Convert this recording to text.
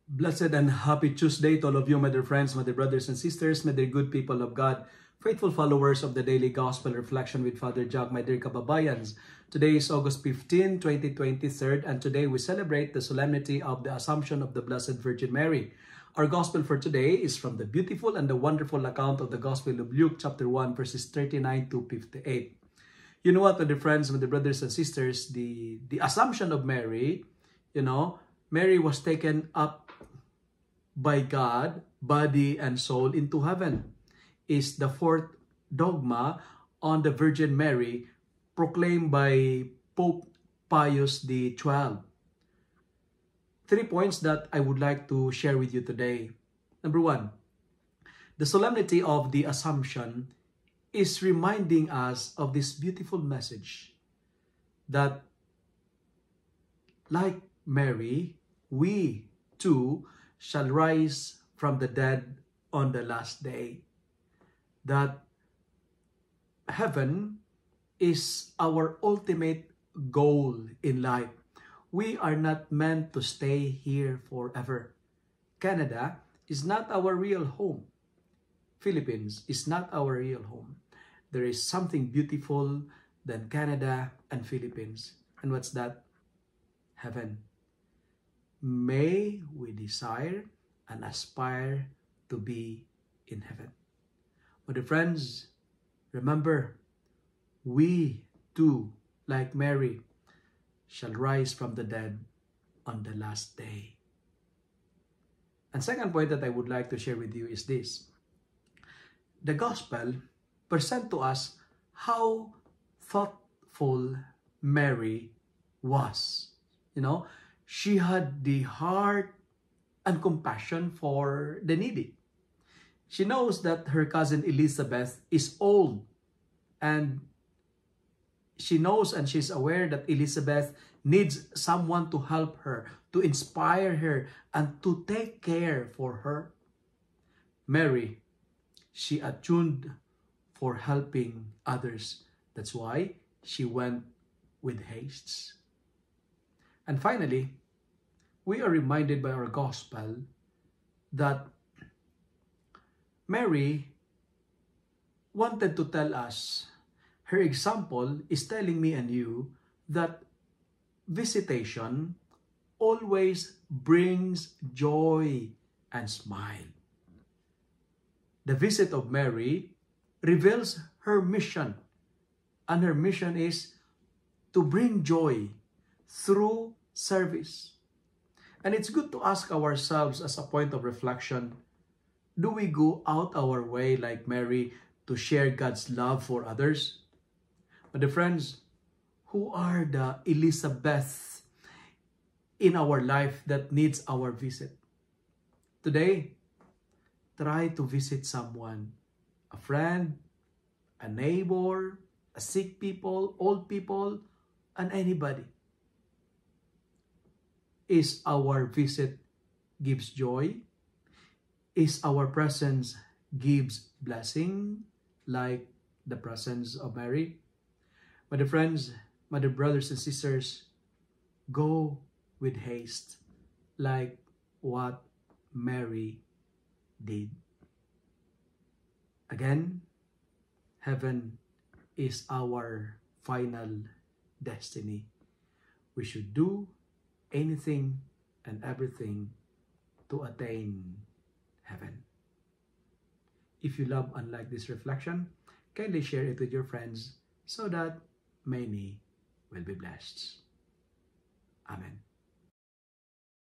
Blessed and happy Tuesday to all of you, my dear friends, my dear brothers and sisters, my dear good people of God, faithful followers of the Daily Gospel Reflection with Father Jack, my dear kababayans. Today is August 15, 2023, and today we celebrate the solemnity of the Assumption of the Blessed Virgin Mary. Our Gospel for today is from the beautiful and the wonderful account of the Gospel of Luke, chapter 1, verses 39 to 58. You know what, my dear friends, my dear brothers and sisters, the Assumption of Mary, Mary was taken up by God, body and soul, into heaven, is the fourth dogma on the Virgin Mary proclaimed by Pope Pius XII. 3 points that I would like to share with you today. Number 1, the solemnity of the Assumption is reminding us of this beautiful message that, like Mary, we too shall rise from the dead on the last day. That heaven is our ultimate goal in life. We are not meant to stay here forever. Canada is not our real home. Philippines is not our real home. There is something beautiful than Canada and Philippines. And what's that? Heaven. May we desire and aspire to be in heaven. My dear friends, remember, we too, like Mary, shall rise from the dead on the last day. And second point that I would like to share with you is this. The Gospel presents to us how thoughtful Mary was. She had the heart and compassion for the needy. She knows that her cousin Elizabeth is old, and she knows and she's aware that Elizabeth needs someone to help her, to inspire her, and to take care for her. Mary, she attuned for helping others. That's why she went with haste. And finally, we are reminded by our Gospel that Mary wanted to tell us, her example is telling me and you that visitation always brings joy and smile. The visit of Mary reveals her mission, and her mission is to bring joy through service. And it's good to ask ourselves as a point of reflection, do we go out our way like Mary to share God's love for others? But the friends, who are the Elizabeths in our life that needs our visit? Today, try to visit someone, a friend, a neighbor, a sick people, old people, and anybody. Is our visit gives joy? Is our presence gives blessing like the presence of Mary? My dear friends, my dear brothers and sisters, go with haste like what Mary did. Again, heaven is our final destiny. We should do anything and everything to attain heaven. If you love and like this reflection, kindly share it with your friends so that many will be blessed. Amen.